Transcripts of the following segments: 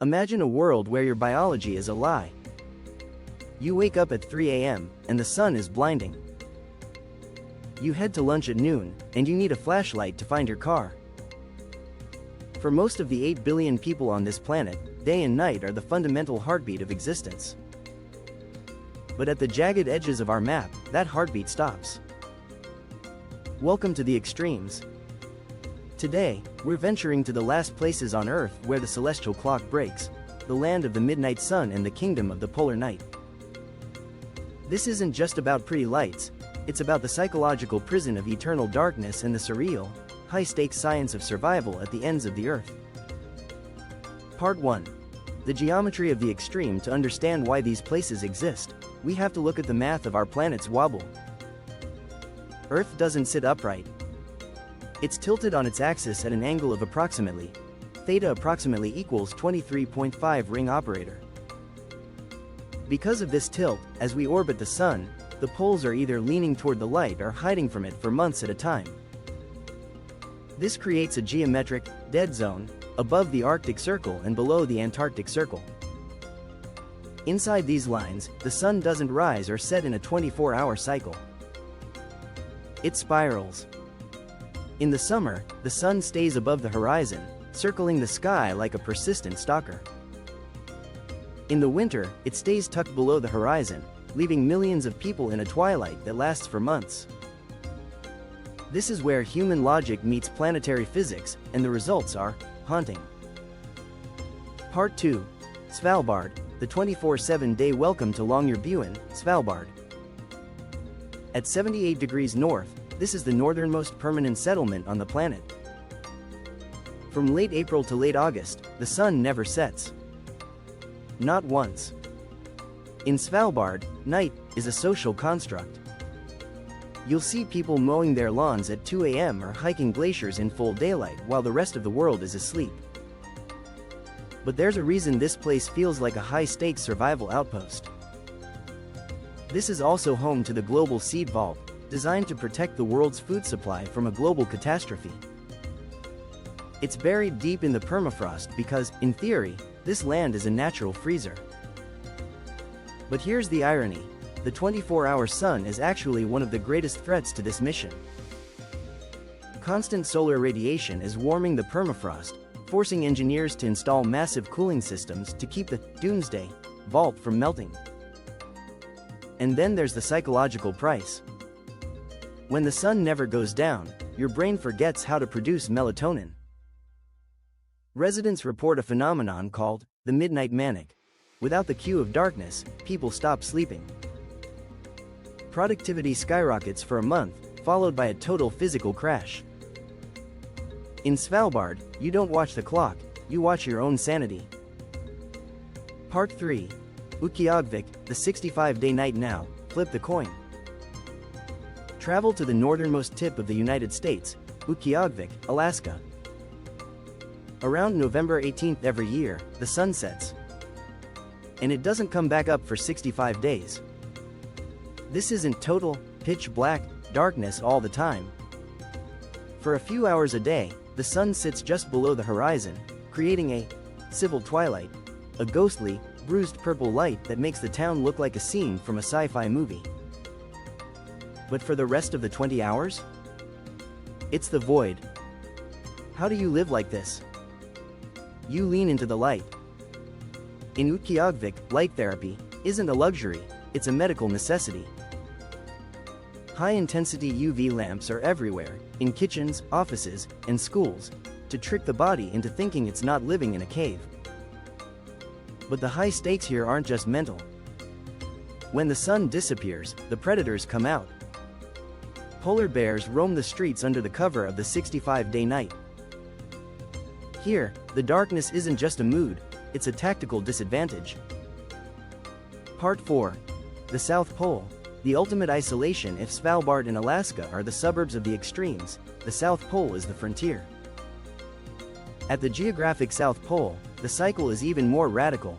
Imagine a world where your biology is a lie. You wake up at 3 a.m., and the sun is blinding. You head to lunch at noon, and you need a flashlight to find your car. For most of the 8 billion people on this planet, day and night are the fundamental heartbeat of existence. But at the jagged edges of our map, that heartbeat stops. Welcome to the extremes. Today, we're venturing to the last places on Earth where the celestial clock breaks, the land of the midnight sun and the kingdom of the polar night. This isn't just about pretty lights, it's about the psychological prison of eternal darkness and the surreal, high-stakes science of survival at the ends of the Earth. Part 1. The geometry of the extreme. To understand why these places exist, we have to look at the math of our planet's wobble. Earth doesn't sit upright. It's tilted on its axis at an angle of approximately theta approximately equals 23.5 ring operator. Because of this tilt, as we orbit the sun, the poles are either leaning toward the light or hiding from it for months at a time. This creates a geometric dead zone above the Arctic Circle and below the Antarctic Circle. Inside these lines, the sun doesn't rise or set in a 24-hour cycle. It spirals. In the summer, the sun stays above the horizon, circling the sky like a persistent stalker. In the winter, it stays tucked below the horizon, leaving millions of people in a twilight that lasts for months. This is where human logic meets planetary physics, and the results are haunting. Part 2. Svalbard, the 24/7 day welcome to Longyearbyen, Svalbard. At 78 degrees north, this is the northernmost permanent settlement on the planet. From late April to late August, the sun never sets. Not once. In Svalbard, night is a social construct. You'll see people mowing their lawns at 2 a.m. or hiking glaciers in full daylight while the rest of the world is asleep. But there's a reason this place feels like a high-stakes survival outpost. This is also home to the Global Seed Vault, designed to protect the world's food supply from a global catastrophe. It's buried deep in the permafrost because, in theory, this land is a natural freezer. But here's the irony: the 24-hour sun is actually one of the greatest threats to this mission. Constant solar radiation is warming the permafrost, forcing engineers to install massive cooling systems to keep the Doomsday Vault from melting. And then there's the psychological price. When the sun never goes down, your brain forgets how to produce melatonin. Residents report a phenomenon called the midnight manic. Without the cue of darkness, people stop sleeping. Productivity skyrockets for a month, followed by a total physical crash. In Svalbard, you don't watch the clock, you watch your own sanity. Part 3. Utqiaġvik, the 65-day night. Now, flip the coin. Travel to the northernmost tip of the United States, Utqiaġvik, Alaska. Around November 18th every year, the sun sets. And it doesn't come back up for 65 days. This isn't total, pitch black, darkness all the time. For a few hours a day, the sun sits just below the horizon, creating a civil twilight, a ghostly, bruised purple light that makes the town look like a scene from a sci-fi movie. But for the rest of the 20 hours? It's the void. How do you live like this? You lean into the light. In Utqiaġvik, light therapy isn't a luxury, it's a medical necessity. High-intensity UV lamps are everywhere, in kitchens, offices, and schools, to trick the body into thinking it's not living in a cave. But the high stakes here aren't just mental. When the sun disappears, the predators come out. Polar bears roam the streets under the cover of the 65-day night. Here, the darkness isn't just a mood, it's a tactical disadvantage. Part 4. The South Pole, the ultimate isolation. If Svalbard and Alaska are the suburbs of the extremes, the South Pole is the frontier. At the geographic South Pole, the cycle is even more radical.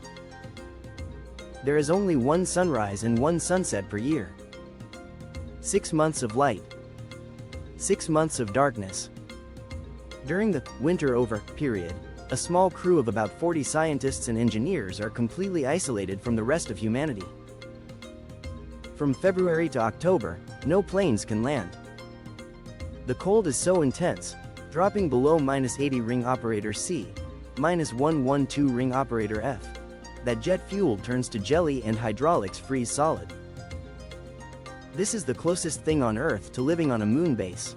There is only one sunrise and one sunset per year. 6 months of light. 6 months of darkness. During the winter over period, A small crew of about 40 scientists and engineers are completely isolated from the rest of humanity. From February to October, no planes can land. The cold is so intense, dropping below -80 ring operator C, -112 ring operator F, that jet fuel turns to jelly and hydraulics freeze solid. This is the closest thing on Earth to living on a moon base.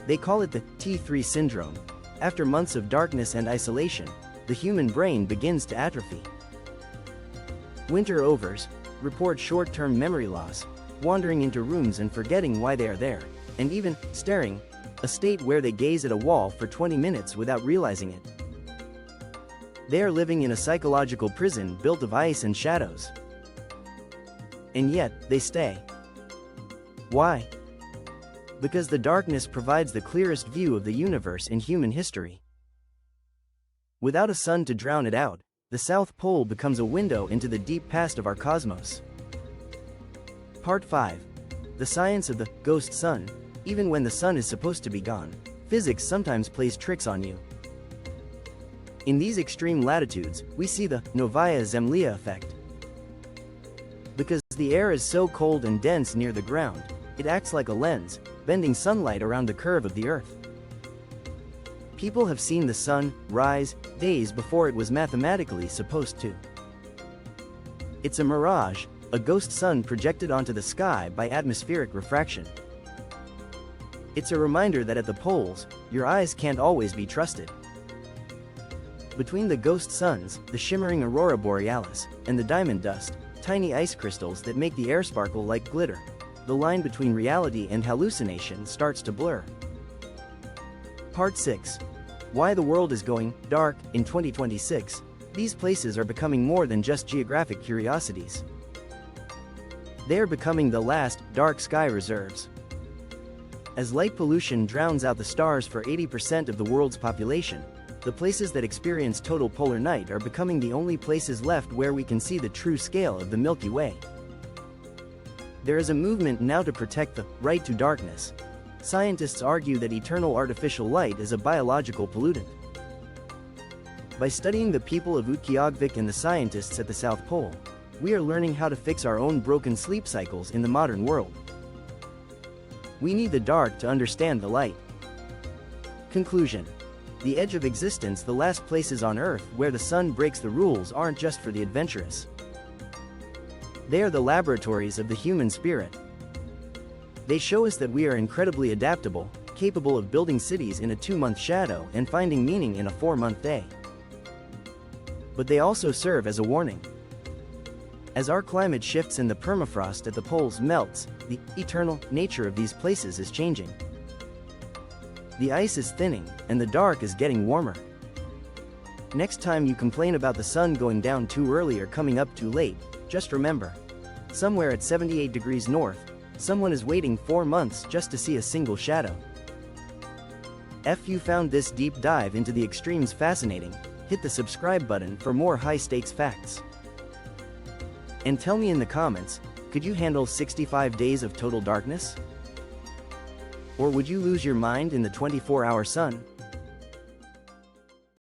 They call it the T3 syndrome. After months of darkness and isolation, the human brain begins to atrophy. Winter overs, report short-term memory loss, wandering into rooms and forgetting why they are there, and even staring, a state where they gaze at a wall for 20 minutes without realizing it. They are living in a psychological prison built of ice and shadows. And yet, they stay. Why? Because the darkness provides the clearest view of the universe in human history. Without a sun to drown it out, the South Pole becomes a window into the deep past of our cosmos. Part 5. The science of the ghost sun. Even when the sun is supposed to be gone, physics sometimes plays tricks on you. In these extreme latitudes, we see the Novaya Zemlya effect. Because the air is so cold and dense near the ground, it acts like a lens, bending sunlight around the curve of the Earth. People have seen the sun rise days before it was mathematically supposed to. It's a mirage, a ghost sun projected onto the sky by atmospheric refraction. It's a reminder that at the poles, your eyes can't always be trusted. Between the ghost suns, the shimmering aurora borealis, and the diamond dust, tiny ice crystals that make the air sparkle like glitter, the line between reality and hallucination starts to blur. Part 6. Why the world is going dark in 2026. These places are becoming more than just geographic curiosities. They are becoming the last dark sky reserves. As light pollution drowns out the stars for 80% of the world's population, the places that experience total polar night are becoming the only places left where we can see the true scale of the Milky Way. There is a movement now to protect the right to darkness. Scientists argue that eternal artificial light is a biological pollutant. By studying the people of Utqiaġvik and the scientists at the South Pole, we are learning how to fix our own broken sleep cycles in the modern world. We need the dark to understand the light. Conclusion. The edge of existence. The last places on Earth where the sun breaks the rules aren't just for the adventurous. They are the laboratories of the human spirit. They show us that we are incredibly adaptable, capable of building cities in a 2-month shadow and finding meaning in a 4-month day. But they also serve as a warning. As our climate shifts and the permafrost at the poles melts, the eternal nature of these places is changing. The ice is thinning, and the dark is getting warmer. Next time you complain about the sun going down too early or coming up too late, just remember, somewhere at 78 degrees north, someone is waiting 4 months just to see a single shadow. If you found this deep dive into the extremes fascinating, hit the subscribe button for more high-stakes facts. And tell me in the comments, could you handle 65 days of total darkness? Or would you lose your mind in the 24-hour sun?